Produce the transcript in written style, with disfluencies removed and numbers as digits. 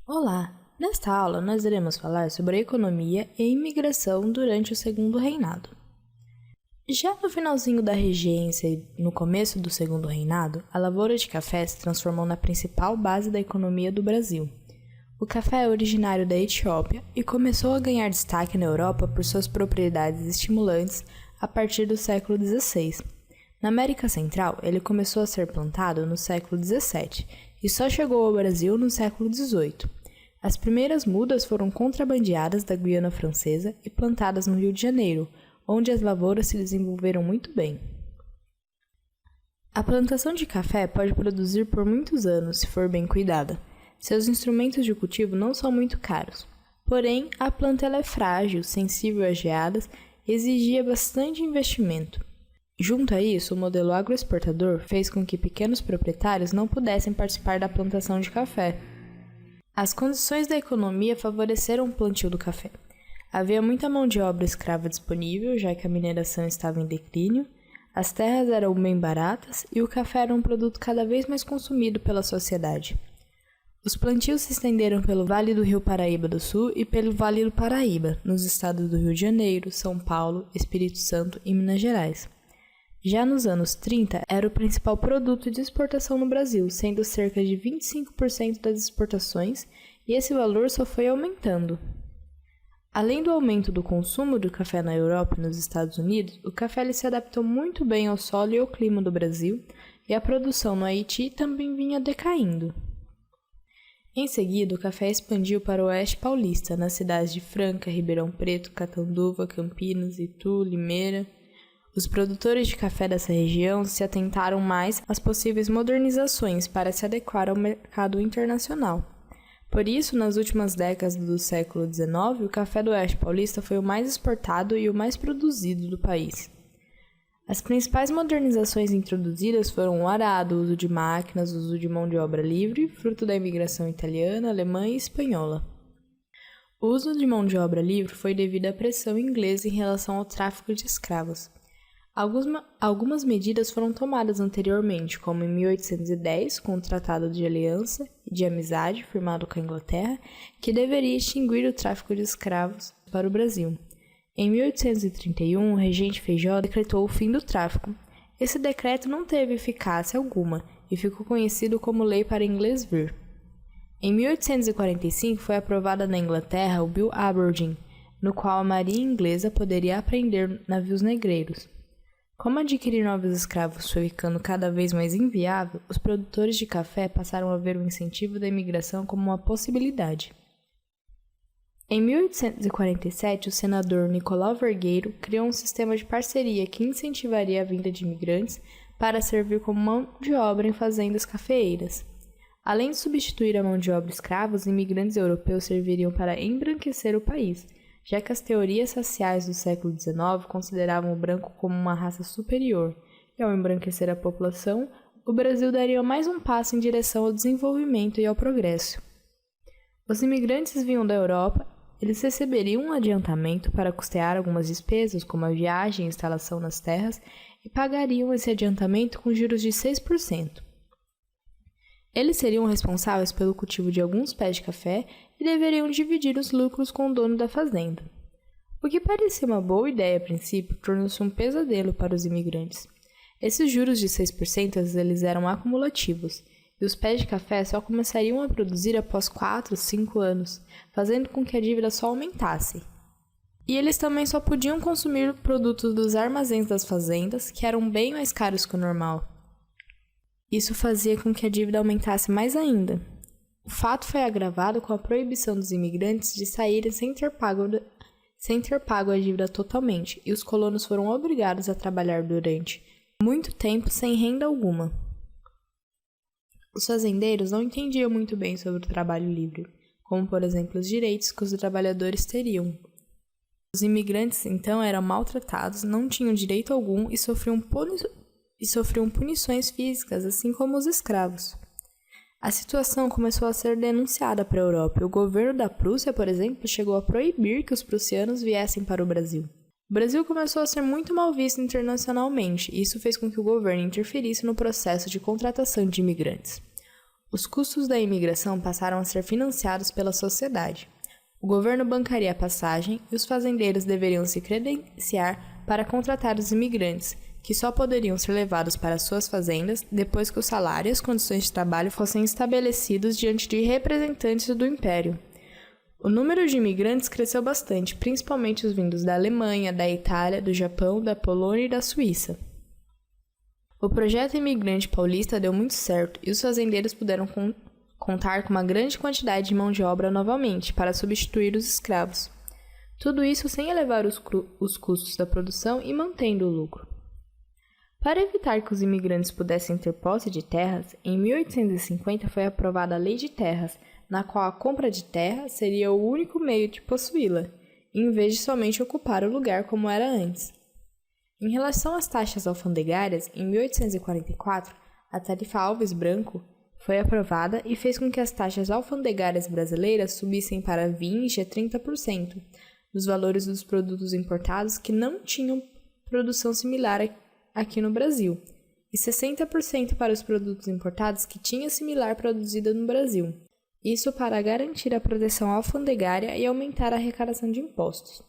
Olá! Nesta aula, nós iremos falar sobre a economia e a imigração durante o Segundo Reinado. Já no finalzinho da regência e no começo do Segundo Reinado, a lavoura de café se transformou na principal base da economia do Brasil. O café é originário da Etiópia e começou a ganhar destaque na Europa por suas propriedades estimulantes a partir do século XVI. Na América Central, ele começou a ser plantado no século XVII e só chegou ao Brasil no século XVIII. As primeiras mudas foram contrabandeadas da Guiana Francesa e plantadas no Rio de Janeiro, onde as lavouras se desenvolveram muito bem. A plantação de café pode produzir por muitos anos se for bem cuidada. Seus instrumentos de cultivo não são muito caros. Porém, a planta é frágil, sensível a geadas e exigia bastante investimento. Junto a isso, o modelo agroexportador fez com que pequenos proprietários não pudessem participar da plantação de café. As condições da economia favoreceram o plantio do café. Havia muita mão de obra escrava disponível, já que a mineração estava em declínio, as terras eram bem baratas e o café era um produto cada vez mais consumido pela sociedade. Os plantios se estenderam pelo Vale do Rio Paraíba do Sul e pelo Vale do Paraíba, nos estados do Rio de Janeiro, São Paulo, Espírito Santo e Minas Gerais. Já nos anos 30, era o principal produto de exportação no Brasil, sendo cerca de 25% das exportações, e esse valor só foi aumentando. Além do aumento do consumo do café na Europa e nos Estados Unidos, o café se adaptou muito bem ao solo e ao clima do Brasil, e a produção no Haiti também vinha decaindo. Em seguida, o café expandiu para o oeste paulista, nas cidades de Franca, Ribeirão Preto, Catanduva, Campinas, Itu, Limeira. Os produtores de café dessa região se atentaram mais às possíveis modernizações para se adequar ao mercado internacional. Por isso, nas últimas décadas do século XIX, o café do Oeste Paulista foi o mais exportado e o mais produzido do país. As principais modernizações introduzidas foram o arado, o uso de máquinas, o uso de mão de obra livre, fruto da imigração italiana, alemã e espanhola. O uso de mão de obra livre foi devido à pressão inglesa em relação ao tráfico de escravos. Algumas medidas foram tomadas anteriormente, como em 1810, com o Tratado de Aliança e de Amizade, firmado com a Inglaterra, que deveria extinguir o tráfico de escravos para o Brasil. Em 1831, o regente Feijó decretou o fim do tráfico. Esse decreto não teve eficácia alguma e ficou conhecido como Lei para Inglês Vir. Em 1845, foi aprovada na Inglaterra o Bill Aberdeen, no qual a marinha inglesa poderia apreender navios negreiros. Como adquirir novos escravos foi ficando cada vez mais inviável, os produtores de café passaram a ver o incentivo da imigração como uma possibilidade. Em 1847, o senador Nicolau Vergueiro criou um sistema de parceria que incentivaria a vinda de imigrantes para servir como mão de obra em fazendas cafeeiras. Além de substituir a mão de obra escrava, os imigrantes europeus serviriam para embranquecer o país, já que as teorias raciais do século XIX consideravam o branco como uma raça superior, e ao embranquecer a população, o Brasil daria mais um passo em direção ao desenvolvimento e ao progresso. Os imigrantes vinham da Europa, eles receberiam um adiantamento para custear algumas despesas, como a viagem e instalação nas terras, e pagariam esse adiantamento com juros de 6%. Eles seriam responsáveis pelo cultivo de alguns pés de café e deveriam dividir os lucros com o dono da fazenda. O que parecia uma boa ideia a princípio tornou-se um pesadelo para os imigrantes. Esses juros de 6% eles eram acumulativos, e os pés de café só começariam a produzir após 4, 5 anos, fazendo com que a dívida só aumentasse. E eles também só podiam consumir produtos dos armazéns das fazendas, que eram bem mais caros que o normal. Isso fazia com que a dívida aumentasse mais ainda. O fato foi agravado com a proibição dos imigrantes de saírem sem ter pago a dívida totalmente, e os colonos foram obrigados a trabalhar durante muito tempo sem renda alguma. Os fazendeiros não entendiam muito bem sobre o trabalho livre, como por exemplo os direitos que os trabalhadores teriam. Os imigrantes então eram maltratados, não tinham direito algum e sofriam punições físicas, assim como os escravos. A situação começou a ser denunciada para a Europa e o governo da Prússia, por exemplo, chegou a proibir que os prussianos viessem para o Brasil. O Brasil começou a ser muito mal visto internacionalmente e isso fez com que o governo interferisse no processo de contratação de imigrantes. Os custos da imigração passaram a ser financiados pela sociedade. O governo bancaria a passagem e os fazendeiros deveriam se credenciar para contratar os imigrantes, que só poderiam ser levados para suas fazendas depois que o salário e as condições de trabalho fossem estabelecidos diante de representantes do império. O número de imigrantes cresceu bastante, principalmente os vindos da Alemanha, da Itália, do Japão, da Polônia e da Suíça. O projeto imigrante paulista deu muito certo e os fazendeiros puderam contar com uma grande quantidade de mão de obra novamente para substituir os escravos. Tudo isso sem elevar os custos da produção e mantendo o lucro. Para evitar que os imigrantes pudessem ter posse de terras, em 1850 foi aprovada a Lei de Terras, na qual a compra de terra seria o único meio de possuí-la, em vez de somente ocupar o lugar como era antes. Em relação às taxas alfandegárias, em 1844, a tarifa Alves Branco foi aprovada e fez com que as taxas alfandegárias brasileiras subissem para 20% a 30% dos valores dos produtos importados que não tinham produção similar aqui no Brasil, e 60% para os produtos importados que tinham similar produzida no Brasil. Isso para garantir a proteção alfandegária e aumentar a arrecadação de impostos.